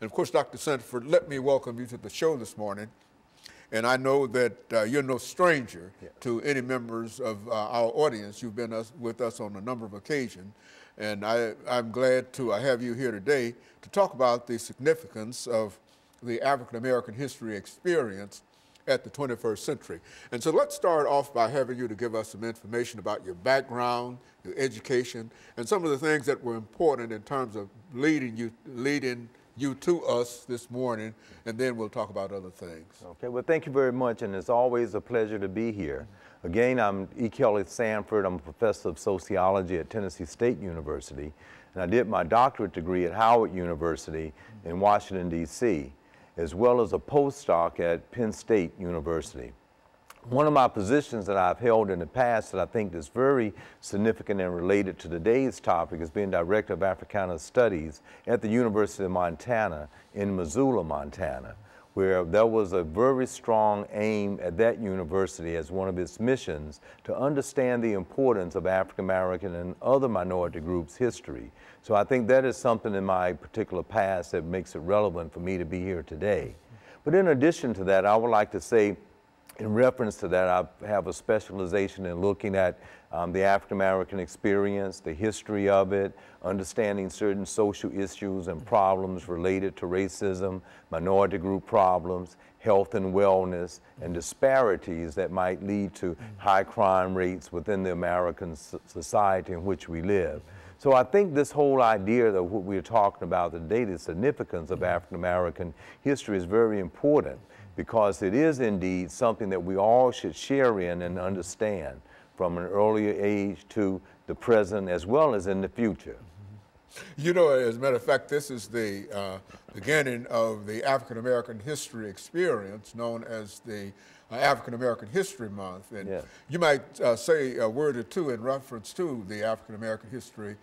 And of course, Dr. Sanford, let me welcome you to the show this morning. And I know that you're no stranger to any members of our audience. You've been with us on a number of occasions. And I'm glad to have you here today to talk about the significance of the African American history experience at the 21st century. And so let's start off by having you to give us some information about your background, your education, and some of the things that were important in terms of leading you to us this morning, and then we'll talk about other things. Okay, well, thank you very much, and it's always a pleasure to be here. Again, I'm EKSanford12. I'm a professor of sociology at Tennessee State University, and I did my doctorate degree at Howard University in Washington, D.C., as well as a postdoc at Penn State University. One of my positions that I've held in the past that I think is very significant and related to today's topic is being Director of Africana Studies at the University of Montana in Missoula, Montana, where there was a very strong aim at that university as one of its missions to understand the importance of African American and other minority groups' history. So I think that is something in my particular past that makes it relevant for me to be here today. But in addition to that, I would like to say, in reference to that, I have a specialization in looking at the African American experience, the history of it, understanding certain social issues and problems related to racism, minority group problems, health and wellness, and disparities that might lead to high crime rates within the American society in which we live. So I think this whole idea that what we're talking about today, the significance of African American history, is very important, because it is indeed something that we all should share in and understand from an earlier age to the present as well as in the future. You know, as a matter of fact, this is the beginning of the African American history experience known as the African American History Month. And you might say a word or two in reference to the African American History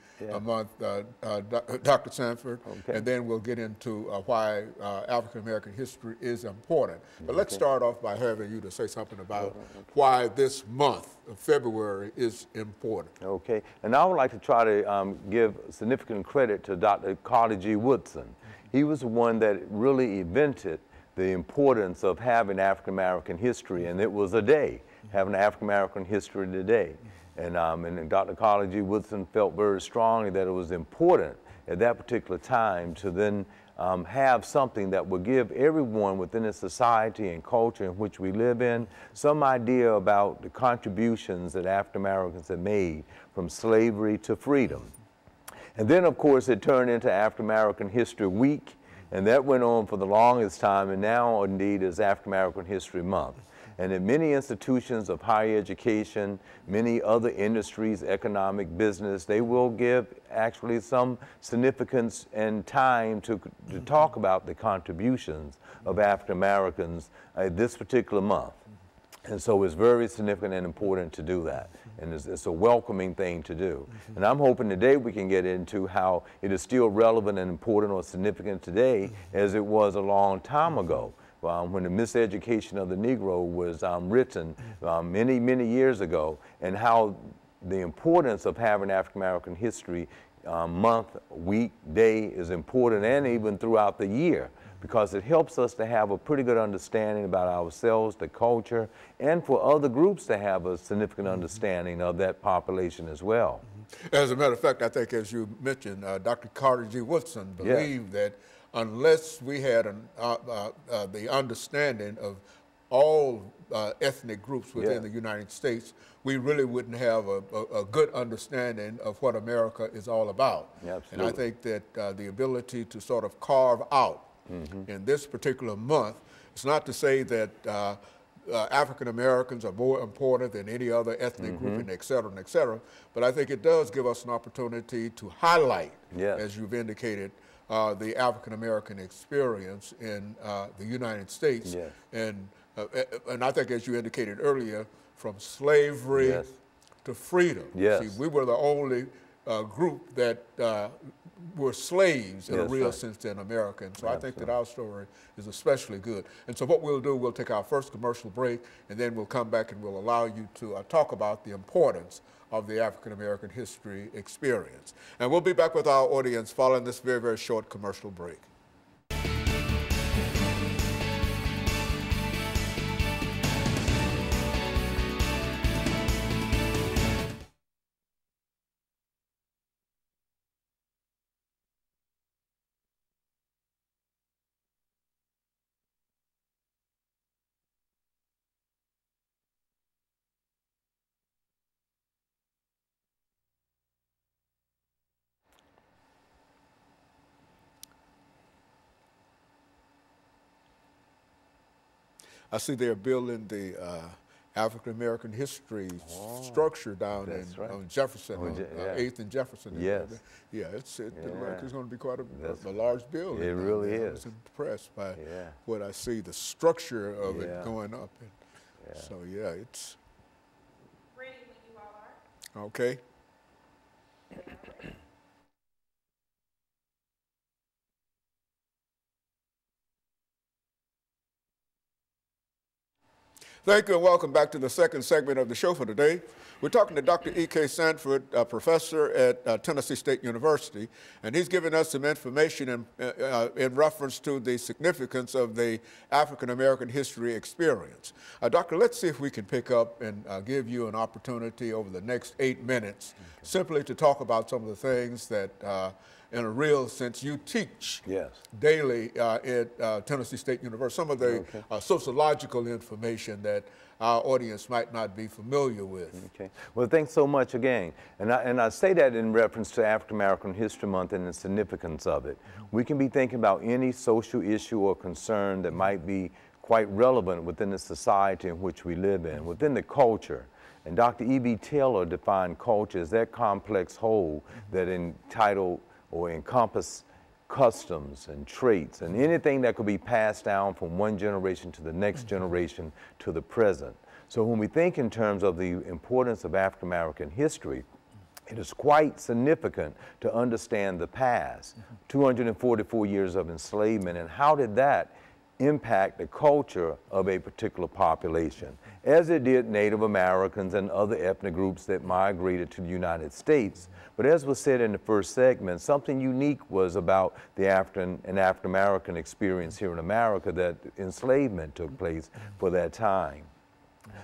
Month, Dr. Sanford, and then we'll get into why African American history is important. But let's start off by having you to say something about why this month of February is important. Okay, and I would like to try to give significant credit to Dr. Carter G. Woodson. He was the one that really invented the importance of having African American history, and it was a day, having African American history today. And Dr. Carter G. Woodson felt very strongly that it was important at that particular time to then have something that would give everyone within the society and culture in which we live in some idea about the contributions that African Americans have made from slavery to freedom. And then, of course, it turned into African American History Week, and that went on for the longest time, and now indeed is African American History Month. And in many institutions of higher education, many other industries, economic, business, they will give actually some significance and time to talk about the contributions of African Americans this particular month. And so it's very significant and important to do that. And it's a welcoming thing to do. And I'm hoping today we can get into how it is still relevant and important or significant today as it was a long time ago. When the Miseducation of the Negro was written many, many years ago, and how the importance of having African American History Month, week, day is important, and even throughout the year, because it helps us to have a pretty good understanding about ourselves, the culture, and for other groups to have a significant understanding of that population as well. As a matter of fact, I think, as you mentioned, Dr. Carter G. Woodson believed that unless we had the understanding of all ethnic groups within the United States, we really wouldn't have a good understanding of what America is all about. And I think that the ability to sort of carve out in this particular month, it's not to say that African Americans are more important than any other ethnic group, and et cetera, but I think it does give us an opportunity to highlight, as you've indicated, the African American experience in the United States. And I think, as you indicated earlier, from slavery to freedom. See, we were the only group that were slaves in a real sense in America. And so I think that our story is especially good. And so what we'll do, we'll take our first commercial break, and then we'll come back and we'll allow you to talk about the importance of the African American history experience. And we'll be back with our audience following this very, very short commercial break. I see they're building the African American history structure down on Jefferson, on 8th and Jefferson. Yes. Yeah, it's going to be quite a large building. It really is. I was impressed by what I see, the structure of it going up. And so, yeah, it's... Ready when you all are. Okay. Thank you and welcome back to the second segment of the show for today. We're talking to Dr. EKSanford, a professor at Tennessee State University, and he's giving us some information in reference to the significance of the African American history experience. Doctor, let's see if we can pick up and give you an opportunity over the next 8 minutes simply to talk about some of the things that in a real sense you teach daily at Tennessee State University, some of the sociological information that our audience might not be familiar with. Okay. Well, thanks so much again. And I say that in reference to African American History Month and the significance of it. We can be thinking about any social issue or concern that might be quite relevant within the society in which we live in, within the culture. And Dr. E.B. Taylor defined culture as that complex whole that entitled or encompass customs and traits and anything that could be passed down from one generation to the next generation to the present. So when we think in terms of the importance of African American history, it is quite significant to understand the past, 244 years of enslavement, and how did that impact the culture of a particular population, as it did Native Americans and other ethnic groups that migrated to the United States. But as was said in the first segment, something unique was about the African American experience here in America, that enslavement took place for that time.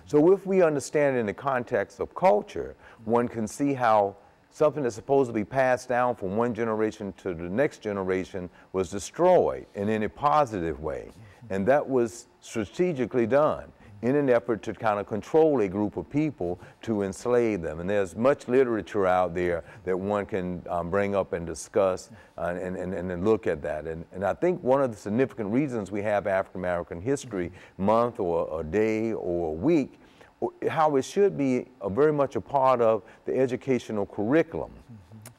So if we understand in the context of culture, one can see how something that's supposed to be passed down from one generation to the next generation was destroyed in any positive way. And that was strategically done in an effort to kind of control a group of people to enslave them. And there's much literature out there that one can bring up and discuss and look at that. And I think one of the significant reasons we have African American History Month or a day or a week, how it should be very much a part of the educational curriculum,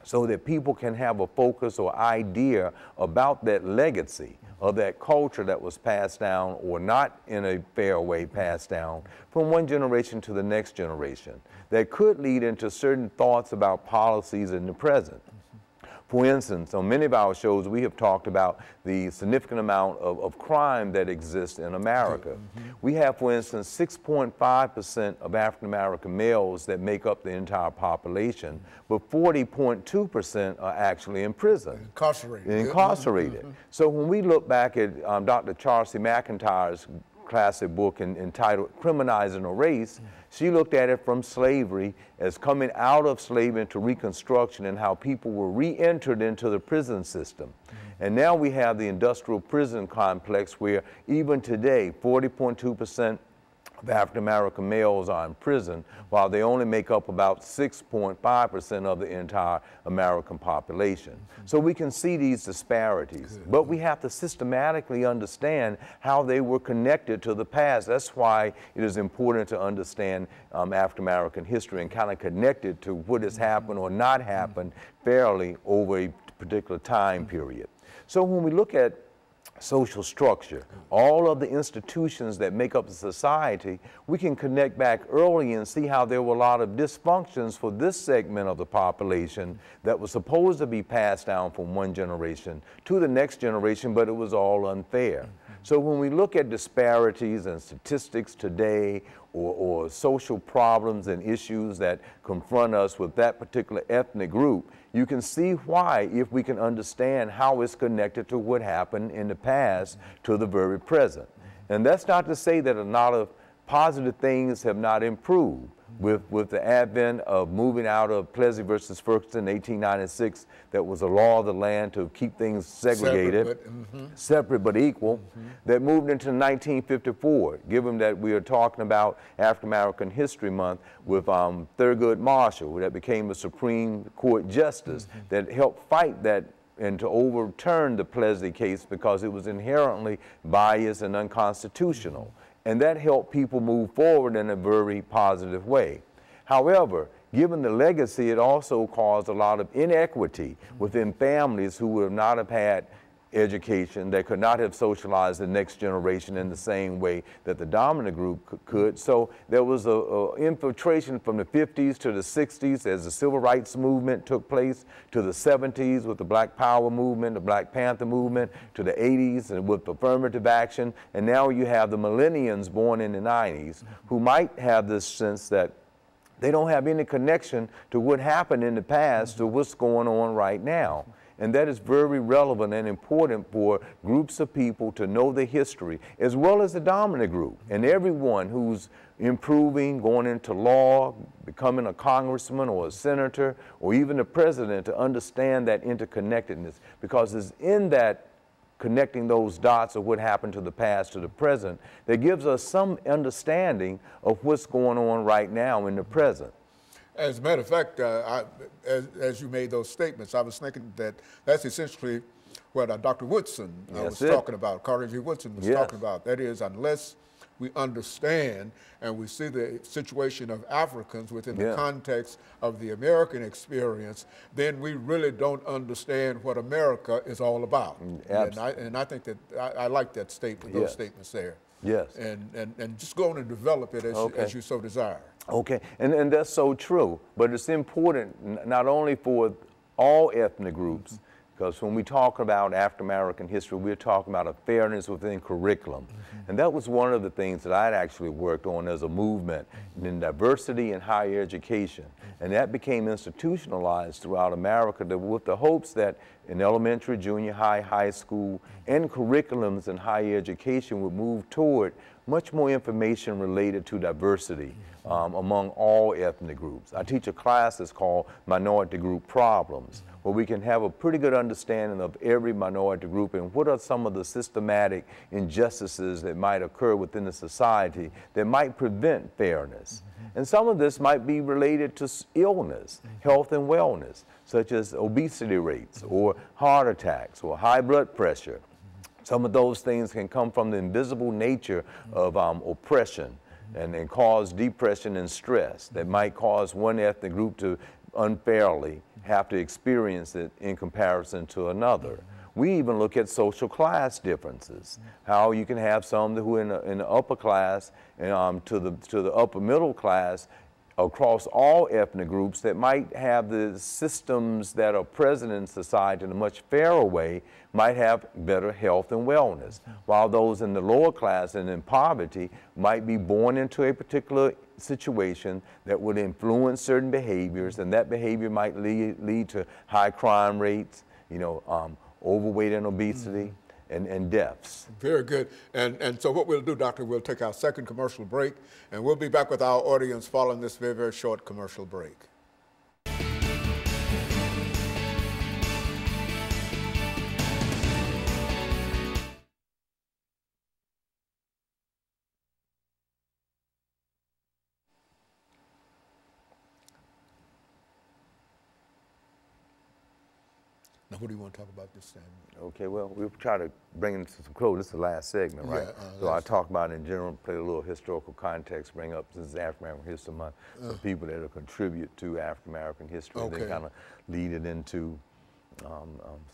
so that people can have a focus or idea about that legacy of that culture that was passed down or not in a fair way passed down from one generation to the next generation, that could lead into certain thoughts about policies in the present. For instance, on many of our shows, we have talked about the significant amount of crime that exists in America. We have, for instance, 6.5% of African American males that make up the entire population, but 40.2% are actually in prison. Incarcerated. So when we look back at Dr. Charles C. McIntyre's classic book entitled Criminalizing a Race, she looked at it from slavery as coming out of slavery into Reconstruction and how people were re-entered into the prison system. And now we have the industrial prison complex where even today 40.2% of African American males are in prison, while they only make up about 6.5% of the entire American population. So we can see these disparities, but we have to systematically understand how they were connected to the past. That's why it is important to understand African American history and kind of connect it to what has happened or not happened fairly over a particular time period. So when we look at social structure, all of the institutions that make up the society, we can connect back early and see how there were a lot of dysfunctions for this segment of the population that was supposed to be passed down from one generation to the next generation, but it was all unfair. So when we look at disparities and statistics today, or social problems and issues that confront us with that particular ethnic group, you can see why, if we can understand how it's connected to what happened in the past to the very present. And that's not to say that a lot of positive things have not improved. With the advent of moving out of Plessy versus Ferguson in 1896, that was a law of the land to keep things segregated, separate but equal, that moved into 1954, given that we are talking about African American History Month with Thurgood Marshall, that became a Supreme Court justice that helped fight that and to overturn the Plessy case because it was inherently biased and unconstitutional. And that helped people move forward in a very positive way. However, given the legacy, it also caused a lot of inequity within families who would not have had education, that could not have socialized the next generation in the same way that the dominant group could. So there was a infiltration from the 50s to the 60s as the civil rights movement took place, to the 70s with the Black Power movement, the Black Panther movement, to the 80s and with affirmative action, and now you have the millennials born in the 90s who might have this sense that they don't have any connection to what happened in the past to what's going on right now. And that is very relevant and important for groups of people to know the history, as well as the dominant group. And everyone who's improving, going into law, becoming a congressman or a senator, or even a president, to understand that interconnectedness, because it's in that connecting those dots of what happened to the past to the present that gives us some understanding of what's going on right now in the present. As a matter of fact, as you made those statements, I was thinking that that's essentially what Dr. Woodson was talking about, Carter G. Woodson was talking about. That is, unless we understand and we see the situation of Africans within the context of the American experience, then we really don't understand what America is all about. And I think that I like that statement, those statements there. Yes. And just go on and develop it as you so desire. Okay, and that's so true, but it's important not only for all ethnic groups, because when we talk about African American history, we're talking about a fairness within curriculum. And that was one of the things that I'd actually worked on as a movement in diversity in higher education. And that became institutionalized throughout America with the hopes that in elementary, junior high, high school, and curriculums in higher education would move toward much more information related to diversity among all ethnic groups. I teach a class that's called Minority Group Problems, where we can have a pretty good understanding of every minority group and what are some of the systematic injustices that might occur within the society that might prevent fairness. And some of this might be related to illness, health and wellness, such as obesity rates or heart attacks or high blood pressure. Some of those things can come from the invisible nature of oppression and cause depression and stress that might cause one ethnic group to unfairly have to experience it in comparison to another. We even look at social class differences, how you can have some who in the upper class and to the upper middle class across all ethnic groups that might have the systems that are present in society in a much fairer way, might have better health and wellness, while those in the lower class and in poverty might be born into a particular situation that would influence certain behaviors, and that behavior might lead to high crime rates, overweight and obesity, and deaths. Very good. And so what we'll do, Doctor, we'll take our second commercial break, and we'll be back with our audience following this very, very short commercial break. Now, what do you want to talk about this time? Okay, well, we'll try to bring it to some close. This is the last segment, right? So I talk about in general, play a little historical context, bring up, since it's African American History Month, the people that will contribute to African American history, and then kind of lead it into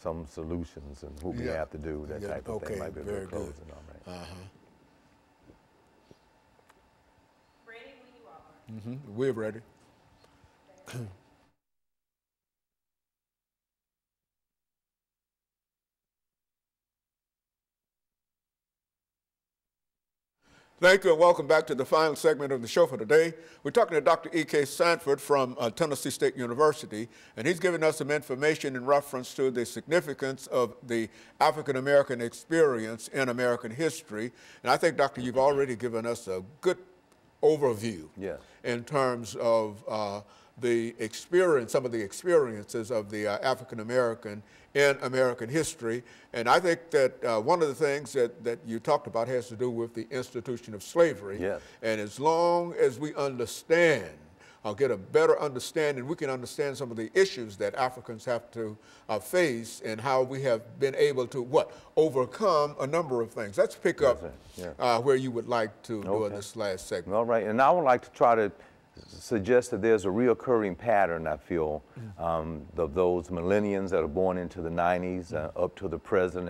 some solutions and what we have to do, that type of thing. Might be a little closing, all right. Ready when you are. We're ready. Thank you and welcome back to the final segment of the show for today. We're talking to Dr. EKSanford from Tennessee State University, and he's giving us some information in reference to the significance of the African American experience in American history. And I think, Doctor, you've already given us a good overview in terms of the experience, some of the experiences of the African American in American history. And I think that one of the things that you talked about has to do with the institution of slavery. And as long as we understand get a better understanding, we can understand some of the issues that Africans have to face and how we have been able to, overcome a number of things. Let's pick up where you would like to do this last segment. All right, and I would like to try to suggest that there's a reoccurring pattern, I feel, of those millennials that are born into the 90s up to the present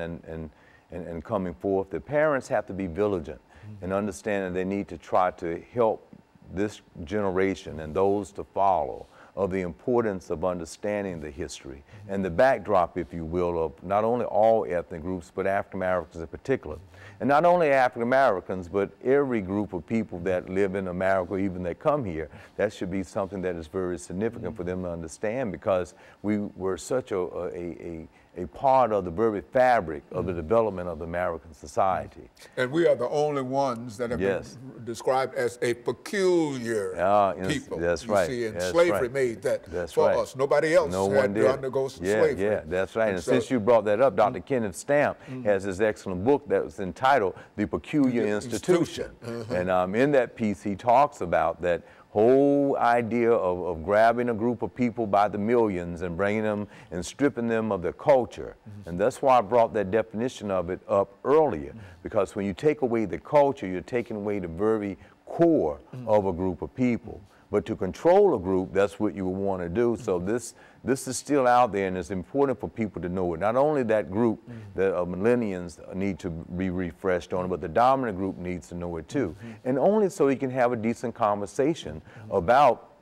and coming forth. The parents have to be vigilant and understand that they need to try to help this generation and those to follow of the importance of understanding the history and the backdrop, if you will, of not only all ethnic groups, but African Americans in particular. And not only African Americans, but every group of people that live in America, even that come here, that should be something that is very significant for them to understand, because we were such a part of the very fabric of the development of American society. And we are the only ones that have been described as a peculiar people. That's right. You see, and slavery made that for us. Nobody else had to undergo slavery. Yeah, that's right. And since you brought that up, Dr. Kenneth Stamp has this excellent book that was entitled The Peculiar Institution. And in that piece, he talks about that whole idea of grabbing a group of people by the millions and bringing them and stripping them of their culture. And that's why I brought that definition of it up earlier, because when you take away the culture, you're taking away the very core of a group of people. But to control a group, that's what you would want to do. So this is still out there, and it's important for people to know it. Not only that group that millennials need to be refreshed on, but the dominant group needs to know it too. And only so you can have a decent conversation about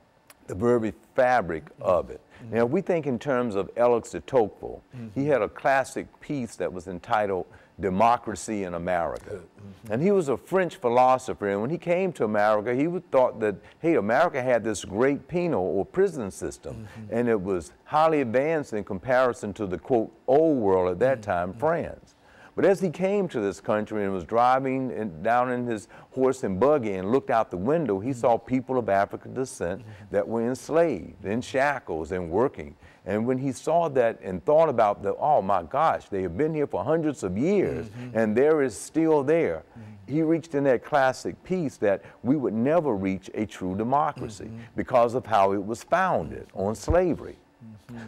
the very fabric of it. Now, if we think in terms of Alex de Tocqueville, he had a classic piece that was entitled Democracy in America. And he was a French philosopher, and when he came to America, he thought that, hey, America had this great penal or prison system, and it was highly advanced in comparison to the, quote, old world at that time, France. But as he came to this country and was driving down in his horse and buggy and looked out the window, he saw people of African descent that were enslaved, in shackles, and working. And when he saw that and thought about oh my gosh, they have been here for hundreds of years, and there is still there, he reached in that classic piece that we would never reach a true democracy because of how it was founded on slavery.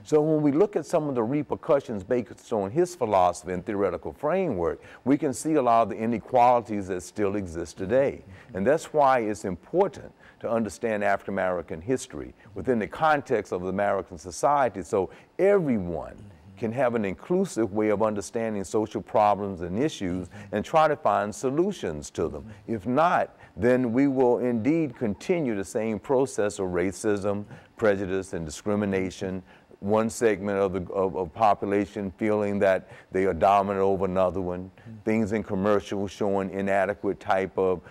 So when we look at some of the repercussions based on his philosophy and theoretical framework, we can see a lot of the inequalities that still exist today. And that's why it's important to understand African American history within the context of American society, so everyone can have an inclusive way of understanding social problems and issues and try to find solutions to them. If not, then we will indeed continue the same process of racism, prejudice, and discrimination. One segment of the population feeling that they are dominant over another one. Things in commercials showing inadequate type of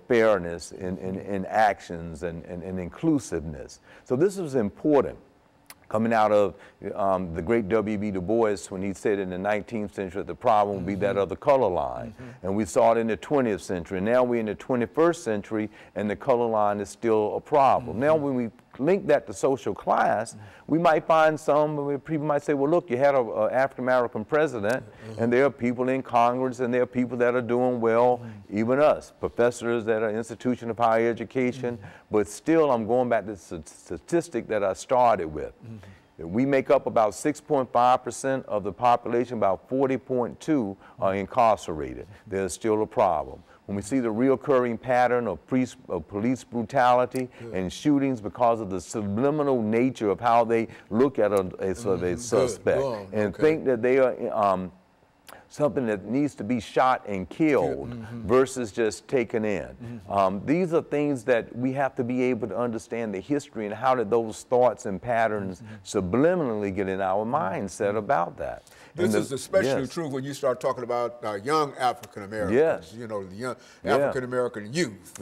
fairness in actions and inclusiveness. So this is important. Coming out of the great W.B. Du Bois, when he said in the 19th century that the problem would be that of the color line. And we saw it in the 20th century. Now we're in the 21st century, and the color line is still a problem. Now when we link that to social class, we might find people might say, well, look, you had an African-American president, and there are people in Congress, and there are people that are doing well, even us, professors at an institution of higher education, but still I'm going back to the statistic that I started with. We make up about 6.5% of the population, about 40.2 are incarcerated. There's still a problem. When we see the reoccurring pattern of police brutality and shootings because of the subliminal nature of how they look at a suspect and think that they are something that needs to be shot and killed versus just taken in. These are things that we have to be able to understand the history and how did those thoughts and patterns subliminally get in our mindset about that. This is especially true when you start talking about young African Americans, you know, the young African American youth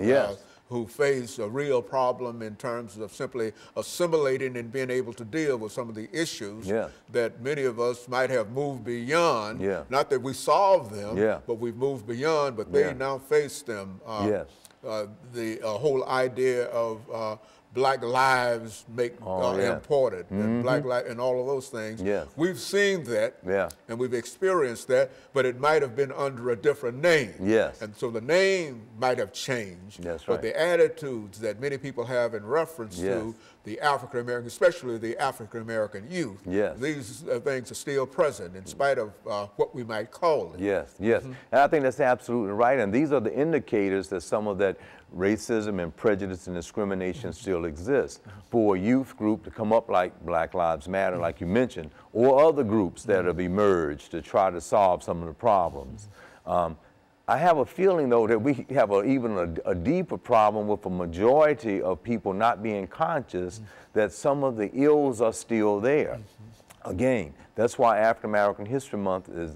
who face a real problem in terms of simply assimilating and being able to deal with some of the issues that many of us might have moved beyond. Not that we solved them, but we've moved beyond, but they now face them. The whole idea of black lives make important, and black life and all of those things. Yes. We've seen that, and we've experienced that, but it might have been under a different name. Yes. And so the name might have changed, That's but right. the attitudes that many people have in reference to the African American, especially the African American youth, these things are still present in spite of what we might call it. Yes, yes. And I think that's absolutely right. And these are the indicators that some of that racism and prejudice and discrimination still exists. For a youth group to come up like Black Lives Matter, like you mentioned, or other groups that have emerged to try to solve some of the problems. I have a feeling, though, that we have even a deeper problem with a majority of people not being conscious that some of the ills are still there. Again, that's why African American History Month is,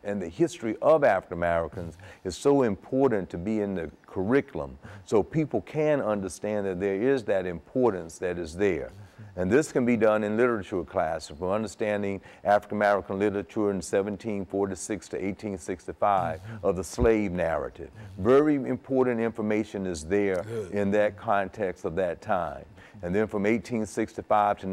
and the history of African Americans is so important to be in the curriculum, so people can understand that there is that importance that is there. And this can be done in literature classes, from understanding African American literature in 1746 to 1865 of the slave narrative. Very important information is there in that context of that time. And then from 1865 to